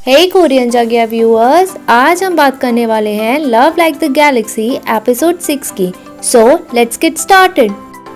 हे Korean जगह viewers, आज हम बात करने वाले हैं love like the galaxy episode 6 की। So let's get started.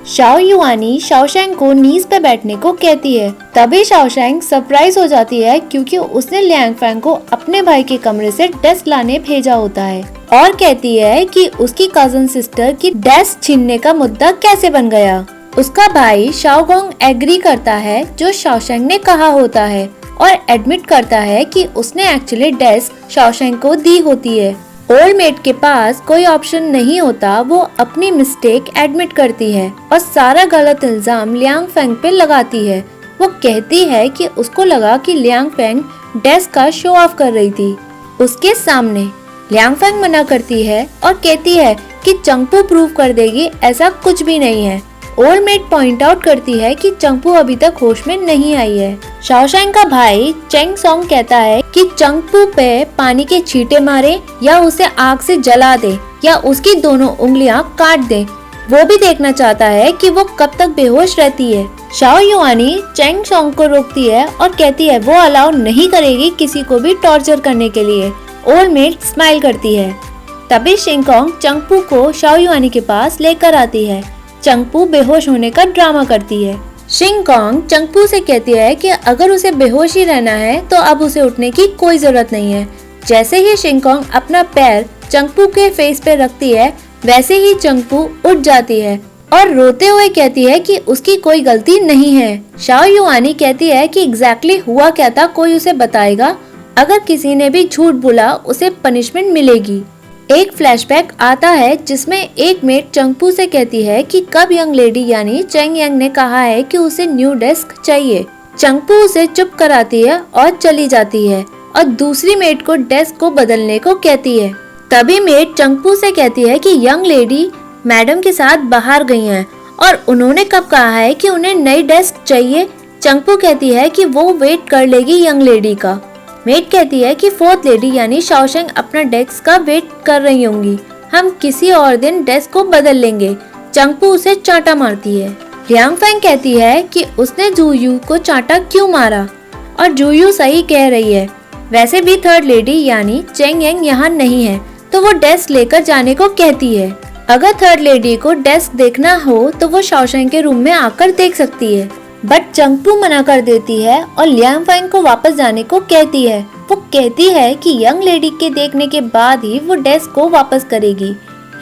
Xiao Yuanyi Shaoshang को नीज पे बैठने को कहती है। तभी शाओशैंग सरप्राइज हो जाती है क्योंकि उसने लियांग फैंग को अपने भाई के कमरे से डेस्क लाने भेजा होता है और कहती है कि उसकी कजन सिस्टर की डेस्क छीनने का मुद्दा कैसे बन गया। उसका भाई शाओगोंग एग्री करता है जो शाओशैंग ने कहा होता है और एडमिट करता है कि उसने एक्चुअली डेस्क शाओशैंग को दी होती है। ओल्ड मेड के पास कोई ऑप्शन नहीं होता, वो अपनी मिस्टेक एडमिट करती है और सारा गलत इल्जाम लियांग फेंग पे लगाती है। वो कहती है कि उसको लगा कि लियांग फेंग डेस्क का शो ऑफ कर रही थी उसके सामने। लियांग फेंग मना करती है और कहती है कि चंगपू प्रूव कर देगी ऐसा कुछ भी नहीं है। ओल्ड मेड पॉइंट आउट करती है कि चंगपू अभी तक होश में नहीं आई है। शाओशैंग का भाई चेंग सॉन्ग कहता है कि चंगपू पे पानी के छींटे मारे या उसे आग से जला दे या उसकी दोनों उंगलियां काट दे। वो भी देखना चाहता है कि वो कब तक बेहोश रहती है। शाओ युआनी चेंग सॉन्ग को रोकती है और कहती है वो अलाउ नहीं करेगी किसी को भी टॉर्चर करने के लिए। ओल्ड मेड स्माइल करती है। तभी शिंगकोंग चंगपू को शाओ युआनी के पास लेकर आती है। चंगपू बेहोश होने का ड्रामा करती है। शिंगकोंग चंगपू से कहती है कि अगर उसे बेहोश ही रहना है तो अब उसे उठने की कोई जरूरत नहीं है। जैसे ही शिंगकोंग अपना पैर चंगपू के फेस पे रखती है वैसे ही चंगपू उठ जाती है और रोते हुए कहती है कि उसकी कोई गलती नहीं है। शाओ युआनी कहती है कि एग्जैक्टली हुआ क्या था कोई उसे बताएगा। अगर किसी ने भी झूठ बोला उसे पनिशमेंट मिलेगी। एक फ्लैशबैक आता है जिसमें एक मेड चंगपू से कहती है कि कब यंग लेडी यानी चेंग यांग ने कहा है कि उसे न्यू डेस्क चाहिए। चंगपू उसे चुप कराती है और चली जाती है और दूसरी मेड को डेस्क को बदलने को कहती है। तभी मेड चंगपू से कहती है कि यंग लेडी मैडम के साथ बाहर गई हैं और उन्होंने कब कहा है कि उन्हें नई डेस्क चाहिए। चंगपू कहती है कि वो वेट कर लेगी यंग लेडी का। मेड कहती है कि फोर्थ लेडी यानी शाओशैंग अपना डेस्क का वेट कर रही होंगी, हम किसी और दिन डेस्क को बदल लेंगे। चंगपू उसे चांटा मारती है। लियांग फेंग कहती है कि उसने जूयू को चांटा क्यों मारा और जूयू सही कह रही है। वैसे भी थर्ड लेडी यानी चेंग यांग यहाँ नहीं है तो वो डेस्क लेकर जाने को कहती है। अगर थर्ड लेडी को डेस्क देखना हो तो वो शाओशैंग के रूम में आकर देख सकती है, बट चंगपू मना कर देती है और लियांग फेंग को वापस जाने को कहती है। वो कहती है कि यंग लेडी के देखने के बाद ही वो डेस्क को वापस करेगी।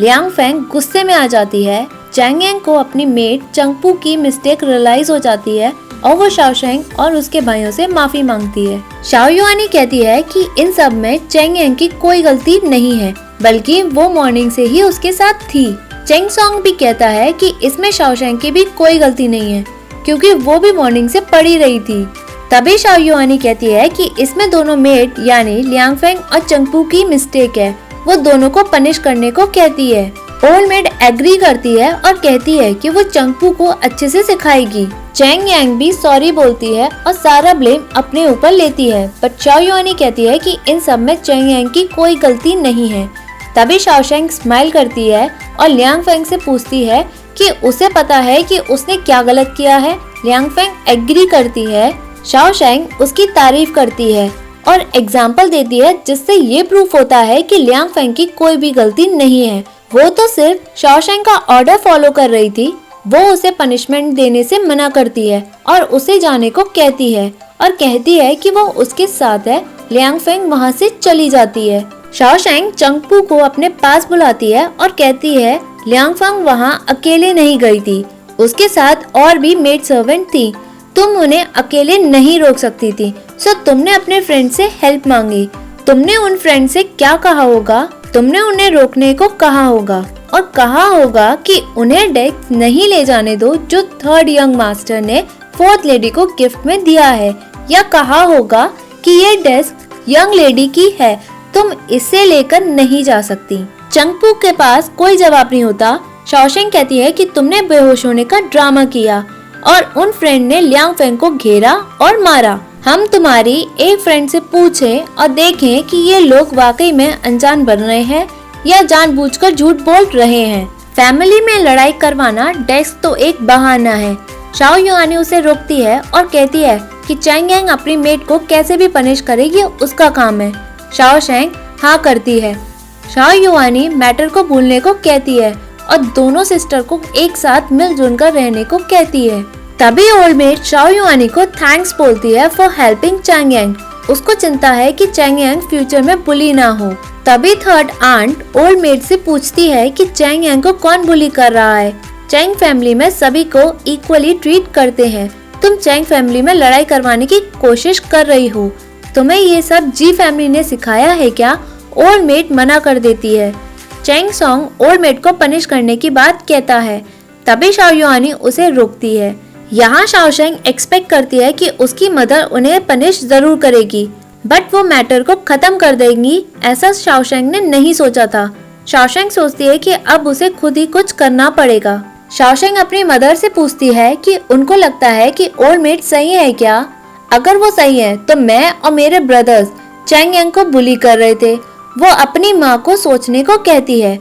लियांग फेंग गुस्से में आ जाती है। चेंग यांग को अपनी मेड चंगपू की मिस्टेक रियलाइज हो जाती है और वो शाओशैंग और उसके भाइयों से माफी मांगती है। शाओ युआनी कहती है कि इन सब में चेंग यांग की कोई गलती नहीं है, बल्कि वो मॉर्निंग से ही उसके साथ थी। चेंग सॉन्ग भी कहता है कि इसमें शाओशैंग की भी कोई गलती नहीं है क्योंकि वो भी मॉर्निंग से पड़ी रही थी। तभी शाओ युआनी कहती है कि इसमें दोनों मेड यानी लियांग फेंग और चंगपू की मिस्टेक है, वो दोनों को पनिश करने को कहती है। ओल्ड मेड एग्री करती है और कहती है कि वो चंगपू को अच्छे से सिखाएगी। चेंग यांग भी सॉरी बोलती है और सारा ब्लेम अपने ऊपर लेती है, बट शाओ युआनी कहती है कि इन सब में चेंग यांग की कोई गलती नहीं है। तभी शाओशैंग स्माइल करती है और लियांग फेंग से पूछती है कि उसे पता है कि उसने क्या गलत किया है। लियांग फेंग एग्री करती है। शाओशैंग उसकी तारीफ करती है और एग्जाम्पल देती है जिससे ये प्रूफ होता है कि लियांग फेंग की कोई भी गलती नहीं है। वो तो सिर्फ शाओशैंग का ऑर्डर फॉलो कर रही थी। वो उसे पनिशमेंट देने से मना करती है और उसे जाने को कहती है और कहती है कि वो उसके साथ है। लियांग फेंग वहाँ से चली जाती है। शाओशैंग चंगपू को अपने पास बुलाती है और कहती है लियांग फेंग वहाँ अकेले नहीं गई थी, उसके साथ और भी मेड सर्वेंट थी। तुम उन्हें अकेले नहीं रोक सकती थी, सो तुमने अपने फ्रेंड से हेल्प मांगी। तुमने उन फ्रेंड से क्या कहा होगा? तुमने उन्हें रोकने को कहा होगा और कहा होगा कि उन्हें डेस्क नहीं ले जाने दो जो थर्ड यंग मास्टर ने फोर्थ लेडी को गिफ्ट में दिया है, या कहा होगा कि ये डेस्क यंग लेडी की है, तुम इसे लेकर नहीं जा सकती। चंगपू के पास कोई जवाब नहीं होता। शाओशैंग कहती है कि तुमने बेहोश होने का ड्रामा किया और उन फ्रेंड ने लियांग फेंग को घेरा और मारा। हम तुम्हारी एक फ्रेंड से पूछें और देखें कि ये लोग वाकई में अनजान बन रहे हैं या जानबूझकर झूठ बोल रहे हैं। फैमिली में लड़ाई करवाना डेस्क तो एक बहाना है। शाओ युआनी उसे रोकती है और कहती है कि चैंग यांग अपनी मेट को कैसे भी पनिश करेगी, उसका काम है। शाओशैंग हाँ करती है। शाओ युआनी मैटर को भूलने को कहती है और दोनों सिस्टर को एक साथ मिलजुल कर रहने को कहती है। तभी ओल्ड मेट शाओ युआनी को थैंक्स बोलती है फॉर हेल्पिंग चैंग यांग। उसको चिंता है कि चैंग यांग फ्यूचर में बुली ना हो। तभी थर्ड आंट ओल्ड मेट से पूछती है कि चैंग यांग को कौन बुली कर रहा है। चैंग फैमिली में सभी को इक्वली ट्रीट करते हैं। तुम चैंग फैमिली में लड़ाई करवाने की कोशिश कर रही हो। तुम्हें ये सब जी फैमिली ने सिखाया है क्या? ओल्ड मेट मना कर देती है। चैंग सॉन्ग ओल्ड मेट को पनिश करने की बात कहता है। तभी शाओ युआनी उसे रोकती है। यहाँ शाओशैंग एक्सपेक्ट करती है कि उसकी मदर उन्हें पनिश जरूर करेगी, बट वो मैटर को खत्म कर देंगी, ऐसा शाओशैंग ने नहीं सोचा था। शाओशैंग सोचती है कि अब उसे खुद ही कुछ करना पड़ेगा। शाओशैंग अपनी मदर से पूछती है कि उनको लगता है कि ओल्ड मेट सही है क्या? अगर वो सही है तो मैं और मेरे ब्रदर्स चैंग यांग को बुली कर रहे थे। वो अपनी माँ को सोचने को कहती है।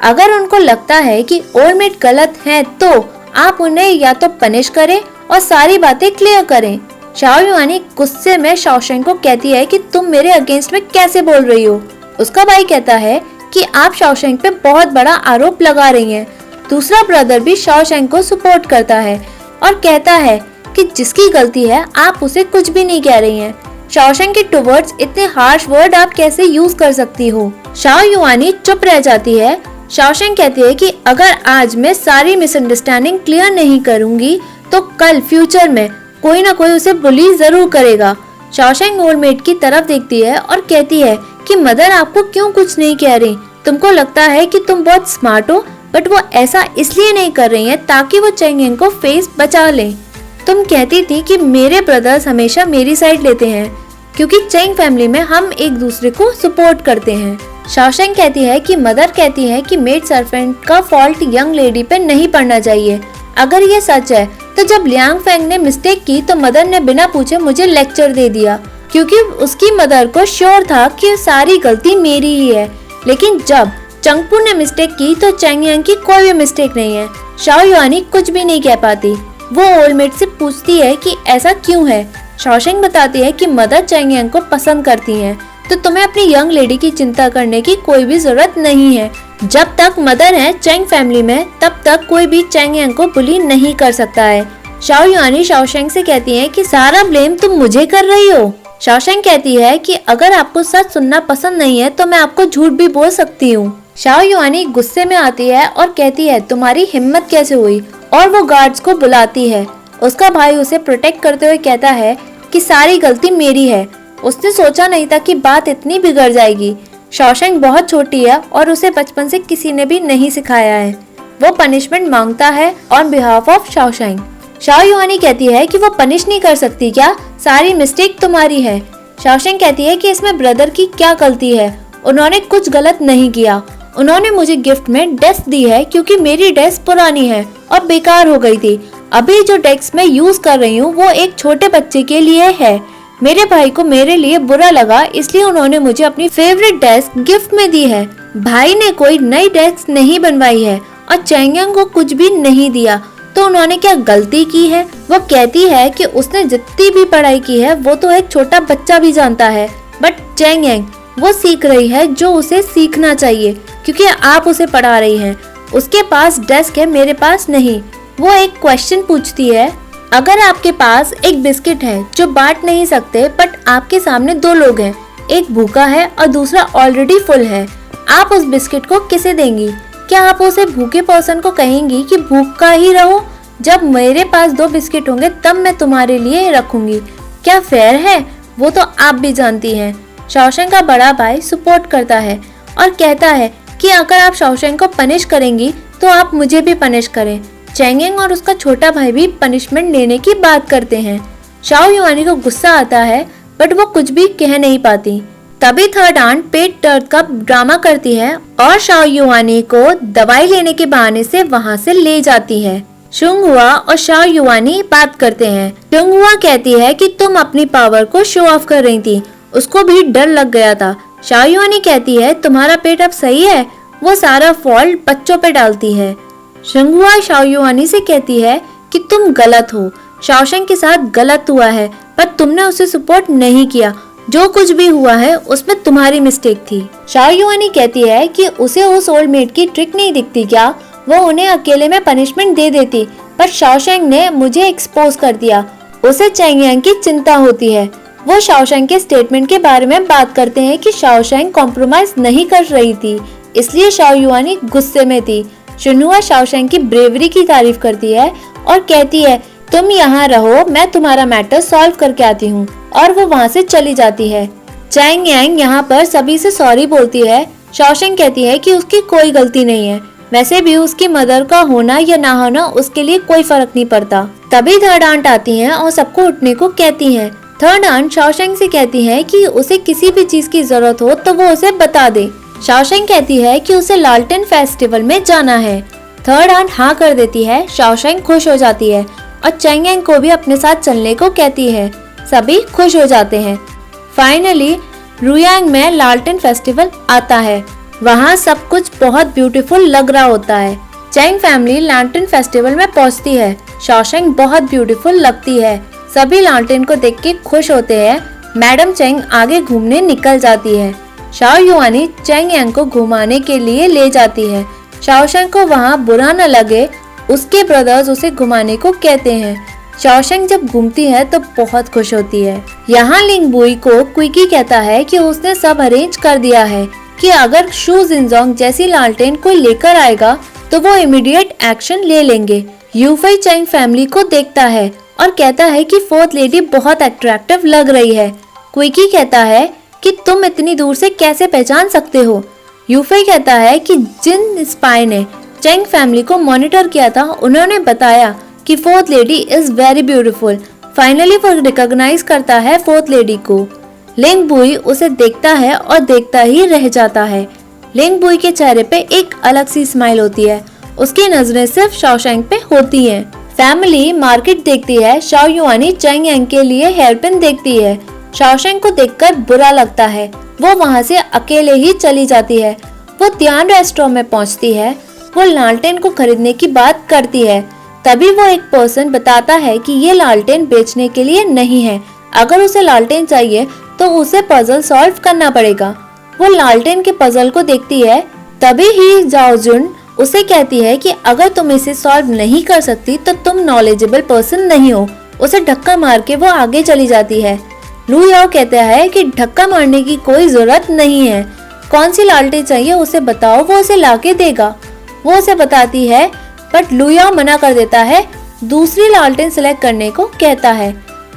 अगर उनको लगता है कि ओल्ड मेट गलत है तो आप उन्हें या तो पनिश करें और सारी बातें क्लियर करें। शाओ युआनी गुस्से में शाओशैंग को कहती है कि तुम मेरे अगेंस्ट में कैसे बोल रही हो। उसका भाई कहता है कि आप शाओशैंग पे बहुत बड़ा आरोप लगा रही हैं। दूसरा ब्रदर भी शाओशैंग को सपोर्ट करता है और कहता है कि जिसकी गलती है आप उसे कुछ भी नहीं कह रही हैं। शाओशैंग के टुवर्ड्स इतने हार्श वर्ड आप कैसे यूज कर सकती हो? शाओ युआनी चुप रह जाती है। शाओशैंग कहती है कि अगर आज मैं सारी मिसअंडरस्टैंडिंग क्लियर नहीं करूंगी तो कल फ्यूचर में कोई ना कोई उसे बुली जरूर करेगा। शाओशैंग ओल्ड मेट की तरफ देखती है और कहती है कि मदर आपको क्यों कुछ नहीं कह रही? तुमको लगता है कि तुम बहुत स्मार्ट हो, बट वो ऐसा इसलिए नहीं कर रही है ताकि वो चैंग यांग को फेस बचा ले। तुम कहती थी कि मेरे ब्रदर्स हमेशा मेरी साइड लेते हैं क्योंकि चैंग फैमिली में हम एक दूसरे को सपोर्ट करते हैं। शाओशैंग कहती है कि मदर कहती है कि मेड सर्वेंट का फॉल्ट यंग लेडी पे नहीं पड़ना चाहिए। अगर ये सच है तो जब लियांग फेंग ने मिस्टेक की तो मदर ने बिना पूछे मुझे लेक्चर दे दिया, क्योंकि उसकी मदर को श्योर था कि सारी गलती मेरी ही है। लेकिन जब चंगपू ने मिस्टेक की तो चैंग यांग की कोई भी मिस्टेक नहीं है। शाओ युआनी कुछ भी नहीं कह पाती। वो ओल्ड मेट से पूछती है कि ऐसा क्यों है। शाओशैंग बताती है कि मदर चैंग यांग को पसंद करती हैं, तो तुम्हें अपनी यंग लेडी की चिंता करने की कोई भी जरूरत नहीं है। जब तक मदर है चैंग फैमिली में तब तक कोई भी चैंग यांग को बुली नहीं कर सकता है। शाओ युआनी शाओशैंग से कहती है कि सारा ब्लेम तुम मुझे कर रही हो। शाओशैंग कहती है कि अगर आपको सच सुनना पसंद नहीं है तो मैं आपको झूठ भी बोल सकती हूँ। शाओ युआनी गुस्से में आती है और कहती है तुम्हारी हिम्मत कैसे हुई, और वो गार्ड्स को बुलाती है। उसका भाई उसे प्रोटेक्ट करते हुए कहता है कि सारी गलती मेरी है। उसने सोचा नहीं था कि बात इतनी बिगड़ जाएगी। शाओशैंग बहुत छोटी है और उसे बचपन से किसी ने भी नहीं सिखाया है। वो पनिशमेंट मांगता है on behalf of Shaoshang. Xiao Yuanyi कहती है कि वो पनिश नहीं कर सकती क्या, सारी मिस्टेक तुम्हारी है। शाओशैंग कहती है कि इसमें ब्रदर की क्या गलती है, उन्होंने कुछ गलत नहीं किया। उन्होंने मुझे गिफ्ट में डेस्क दी है क्योंकि मेरी डेस्क पुरानी है और बेकार हो गई थी। अभी जो डेस्क मैं यूज कर रही हूँ वो एक छोटे बच्चे के लिए है। मेरे भाई को मेरे लिए बुरा लगा, इसलिए उन्होंने मुझे अपनी फेवरेट डेस्क गिफ्ट में दी है। भाई ने कोई नई डेस्क नहीं बनवाई है और चैंग यांग को कुछ भी नहीं दिया, तो उन्होंने क्या गलती की है? वो कहती है कि उसने जितनी भी पढ़ाई की है वो तो एक छोटा बच्चा भी जानता है, बट चैंग यांग वो सीख रही है जो उसे सीखना चाहिए क्योंकि आप उसे पढ़ा रही हैं। उसके पास डेस्क है, मेरे पास नहीं। वो एक क्वेश्चन पूछती है, अगर आपके पास एक बिस्किट है जो बांट नहीं सकते, बट आपके सामने दो लोग हैं, एक भूखा है और दूसरा ऑलरेडी फुल है, आप उस बिस्किट को किसे देंगी? क्या आप उसे भूखे पर्सन को कहेंगी कि भूखा ही रहो, जब मेरे पास दो बिस्किट होंगे तब मैं तुम्हारे लिए रखूंगी? क्या फेयर है? वो तो आप भी जानती हैं। शाओशैंग का बड़ा भाई सपोर्ट करता है और कहता है कि अगर आप शाओशैंग को पनिश करेंगी तो आप मुझे भी पनिश करें। चैंग यांग और उसका छोटा भाई भी पनिशमेंट लेने की बात करते हैं। शाओ युआनी को गुस्सा आता है बट वो कुछ भी कह नहीं पाती। तभी थर्ड आंट पेट दर्द का ड्रामा करती है और शाओ युआनी को दवाई लेने के बहाने से वहाँ से ले जाती है। शुंगहुआ और शाओ युआनी बात करते हैं। शुंगहुआ कहती है कि तुम अपनी पावर को शो ऑफ कर रही थी, उसको भी डर लग गया था। शाओ युआनी कहती है तुम्हारा पेट अब सही है, वो सारा फॉल्ट बच्चों पे डालती है। शुंगहुआ शाओ युआनी से कहती है कि तुम गलत हो, शाओशैंग के साथ गलत हुआ है, पर तुमने उसे सपोर्ट नहीं किया। जो कुछ भी हुआ है उसमें तुम्हारी मिस्टेक थी। शाओ युआनी कहती है कि उसे उस ओल्ड मेड की ट्रिक नहीं दिखती क्या, वो उन्हें अकेले में पनिशमेंट दे देती, पर शाओशेंग ने मुझे एक्सपोज कर दिया। उसे चैंग यांग की चिंता होती है। वो शाओशेंग के स्टेटमेंट के बारे में बात करते हैं कि शाओशेंग कॉम्प्रोमाइज नहीं कर रही थी, इसलिए शाओ युआनी गुस्से में थी। शुनहुआ शाओशेंग की ब्रेवरी की तारीफ करती है और कहती है तुम यहाँ रहो, मैं तुम्हारा मैटर सॉल्व करके आती हूँ, और वो वहाँ से चली जाती है। चैंग यांग यहाँ पर सभी से सॉरी बोलती है। शाओशेंग कहती है कि उसकी कोई गलती नहीं है, वैसे भी उसकी मदर का होना या ना होना उसके लिए कोई फर्क नहीं पड़ता। तभी थर्ड आंट आती हैं और सबको उठने को कहती हैं। थर्ड आंट शाओशेंग से कहती है कि उसे किसी भी चीज की जरूरत हो तो वो उसे बता दे। शाओशेंग कहती है कि उसे लालटेन फेस्टिवल में जाना है। थर्ड आंट हाँ कर देती है। शाओशेंग खुश हो जाती है और चैंग यांग को भी अपने साथ चलने को कहती है। सभी खुश हो जाते हैं। फाइनली रुयांग में लालटेन फेस्टिवल आता है। वहाँ सब कुछ बहुत ब्यूटीफुल लग रहा होता है। चैंग फैमिली लालटेन फेस्टिवल में पहुँचती है। शाओशेंग बहुत ब्यूटीफुल लगती है। सभी लालटेन को देख के खुश होते हैं। मैडम चैंग आगे घूमने निकल जाती है। शाओ युआनी चैंग यांग को घुमाने के लिए ले जाती है। शाओशेंग को वहाँ बुरा न लगे, उसके ब्रदर्स उसे घुमाने को कहते हैं। शाओशेंग जब घूमती है तो बहुत खुश होती है। यहाँ लिंग बुई को क्विकी कहता है कि उसने सब अरेंज कर दिया है कि अगर शू जिनजोंग जैसी लालटेन कोई लेकर आएगा तो वो इमीडिएट एक्शन ले लेंगे। यूफई चैंग फैमिली को देखता है और कहता है कि फोर्थ लेडी बहुत अट्रैक्टिव लग रही है। क्विकी कहता है कि तुम इतनी दूर से कैसे पहचान सकते हो। यूफई कहता है कि जिन स्पाई ने चैंग फैमिली को मॉनिटर किया था उन्होंने बताया कि fourth lady is very beautiful. Finally वो रिकॉग्नाइज करता है फोर्थ लेडी को। लिंग बुई उसे देखता है और देखता ही रह जाता है। लिंग बुई के चेहरे पे एक अलग सी स्माइल होती है। उसकी नजरें सिर्फ शाओशेंग पे होती हैं। फैमिली मार्केट देखती है। शाओ युआनी चैंग यांग के लिए हेयरपिन देखती है। शाओशेंग को देखकर बुरा लगता है। वो वहाँ से अकेले ही चली जाती है। वो तियान रेस्टोरेंट में पहुँचती है। वो लालटेन को खरीदने की बात करती है। तभी वो एक पर्सन बताता है कि ये लालटेन बेचने के लिए नहीं है। अगर उसे लालटेन चाहिए तो उसे पजल सॉल्व करना पड़ेगा। वो लालटेन के पजल को देखती है। तभी ही जाओजुन उसे कहती है कि अगर तुम इसे सॉल्व नहीं कर सकती तो तुम नॉलेजेबल पर्सन नहीं हो। उसे धक्का मार के वो आगे चली जाती है। लू याओ कहता है कि धक्का मारने की कोई जरूरत नहीं है, कौन सी लालटेन चाहिए उसे बताओ, वो उसे लाके देगा। वो उसे बताती है बट लू याओ मना कर देता है, दूसरी लालटेन सिलेक्ट करने को कहता है।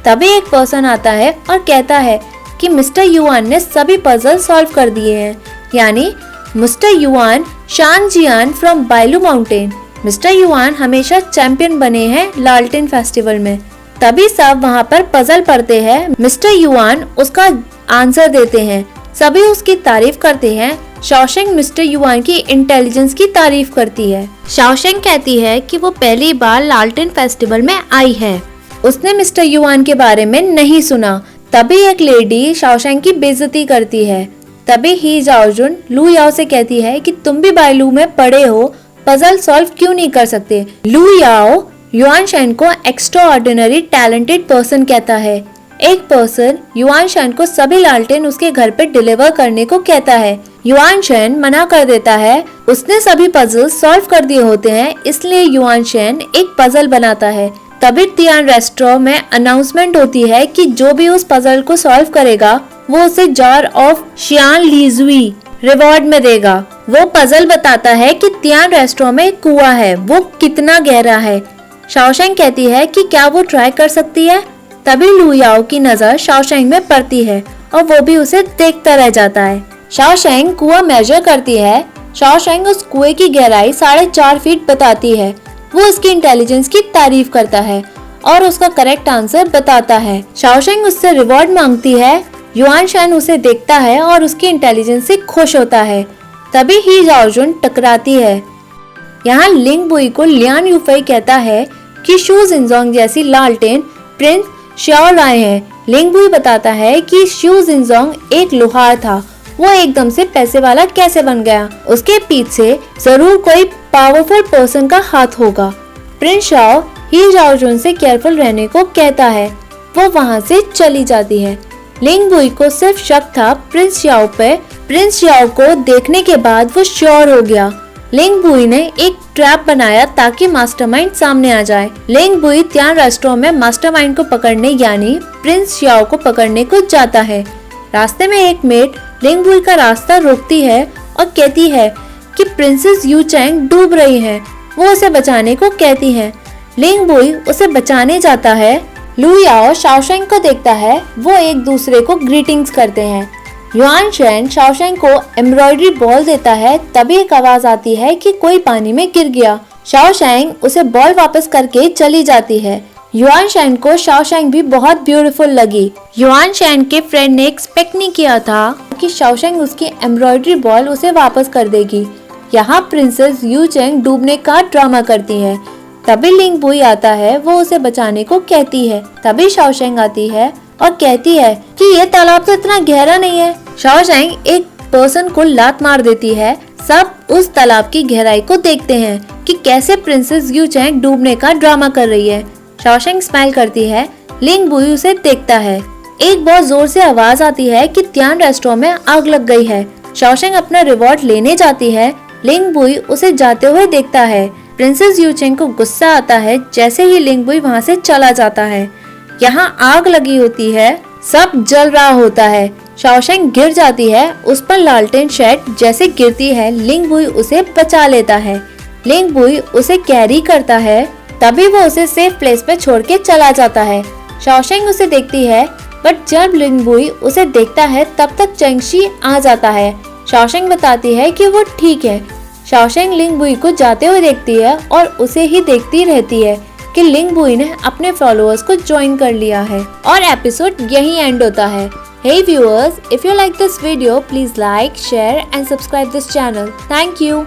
तभी एक पर्सन आता है और कहता है कि मिस्टर युआन ने सभी पजल सॉल्व कर दिए हैं, यानी mister Yuan Shanjian from Bailu mountain. Mister Yuan हमेशा चैंपियन बने हैं लालटेन फेस्टिवल में। तभी सब वहाँ पर पजल पढ़ते हैं। मिस्टर युआन उसका आंसर देते हैं। सभी उसकी तारीफ करते हैं। शाओशेंग मिस्टर युआन की इंटेलिजेंस की तारीफ करती है। शाओशेंग कहती है कि वो पहली बार लालटेन फेस्टिवल में आई है, उसने मिस्टर युआन के बारे में नहीं सुना। तभी एक लेडी शाओशेंग की बेइज्जती करती है। तभी ही जाओजुन लू याओ से कहती है कि तुम भी बाइलू में पढ़े हो, पजल सॉल्व क्यों नहीं कर सकते। लू याओ युआन शेन को एक्स्ट्रा ऑर्डिनरी टैलेंटेड पर्सन कहता है। एक पर्सन युआन शेन को सभी लालटेन उसके घर पे डिलीवर करने को कहता है। युआन शेन मना कर देता है, उसने सभी पजल सॉल्व कर दिए होते हैं, इसलिए युआन शेन एक पजल बनाता है। तभी तियान रेस्टोरेंट में अनाउंसमेंट होती है कि जो भी उस पजल को सॉल्व करेगा वो उसे जार ऑफ शियान लीजुई रिवॉर्ड में देगा। वो पजल बताता है कि तियान रेस्टोरेंट में एक कुआं है, वो कितना गहरा है। शाओशेंग कहती है कि क्या वो ट्राई कर सकती है। तभी लू याओ की नजर शाओशेंग में पड़ती है और वो भी उसे देखता रह जाता है। शाओशेंग कुआं मेजर करती है। शाओशेंग उस कुएं की गहराई 4.5 फीट बताती है। वो उसकी इंटेलिजेंस की तारीफ करता है और उसका करेक्ट आंसर बताता है। शाओशेंग उससे रिवॉर्ड मांगती है। युआन शेन उसे देखता है और उसकी इंटेलिजेंस से खुश होता है। तभी ही जाओजुन टकराती है। यहाँ लिंग बुई को लियान यूफई कहता है कि शू जिनजोंग जैसी लालटेन प्रिंस श्याओ लाए हैं। लिंग बुई बताता है कि शू जिनजोंग एक लोहार था, वो एकदम से पैसे वाला कैसे बन गया, उसके पीछे जरूर कोई पावरफुल पर्सन का हाथ होगा। प्रिंस शाओ ही जाओजुन से केयरफुल रहने को कहता है। वो वहाँ से चली जाती है। लिंग बुई को सिर्फ शक था प्रिंस याओ पे। प्रिंस याओ को देखने के बाद वो श्योर हो गया। लिंग बुई ने एक ट्रैप बनाया ताकि मास्टरमाइंड सामने आ जाए। लिंग बुई त्यान रेस्टोरेंट में मास्टरमाइंड को पकड़ने यानी प्रिंस याओ को पकड़ने को जाता है। रास्ते में एक मेट लिंग बुई का रास्ता रोकती है और कहती है कि प्रिंसेस यू चैंग डूब रही है। वो उसे बचाने को कहती है। लिंग बुई उसे बचाने जाता है। लू याओ शाओशेंग को देखता है। वो एक दूसरे को ग्रीटिंग्स करते हैं। युआन शेन शाओशेंग को एम्ब्रॉयडरी बॉल देता है। तभी एक आवाज आती है कि कोई पानी में गिर गया। शाओशेंग उसे बॉल वापस करके चली जाती है। युआन शेन को शाओशेंग भी बहुत ब्यूटीफुल लगी। युआन शेन के फ्रेंड ने एक्सपेक्ट नहीं किया था कि शाओशेंग उसकी एम्ब्रॉयडरी बॉल उसे वापस कर देगी। यहाँ प्रिंसेस यू चैंग डूबने का ड्रामा करती है। तभी लिंग बुई आता है। वो उसे बचाने को कहती है। तभी शाओशेंग आती है और कहती है कि ये तालाब तो इतना गहरा नहीं है। शाओशेंग एक पर्सन को लात मार देती है। सब उस तालाब की गहराई को देखते हैं कि कैसे प्रिंसेस यू चैंग डूबने का ड्रामा कर रही है। शाओशेंग स्माइल करती है। लिंग बुई उसे देखता है। एक बहुत जोर से आवाज आती है कि त्यान रेस्टोरेंट में आग लग गई है। शाओशेंग अपना रिवॉर्ड लेने जाती है। लिंग बुई उसे जाते हुए देखता है। प्रिंसेस यू चैंग को गुस्सा आता है जैसे ही लिंग बुई वहाँ से चला जाता है। यहाँ आग लगी होती है। सब जल रहा होता है। शाओशेंग गिर जाती है। उस पर लालटेन शेड जैसे गिरती है। लिंग बुई उसे बचा लेता है। लिंग बुई उसे कैरी करता है। तभी वो उसे सेफ प्लेस पे छोड़ के चला जाता है। शाओशेंग उसे देखती है बट जब लिंग बुई उसे देखता है तब तक चेंगशी आ जाता है। शाओशेंग बताती है कि वो ठीक है। शाओशेंग लिंग बुई को जाते हुए देखती है और उसे ही देखती रहती है कि लिंग बुई ने अपने फॉलोअर्स को ज्वाइन कर लिया है और एपिसोड यही एंड होता है। Hey viewers, if you like this video, please like, share and subscribe this channel. Thank you.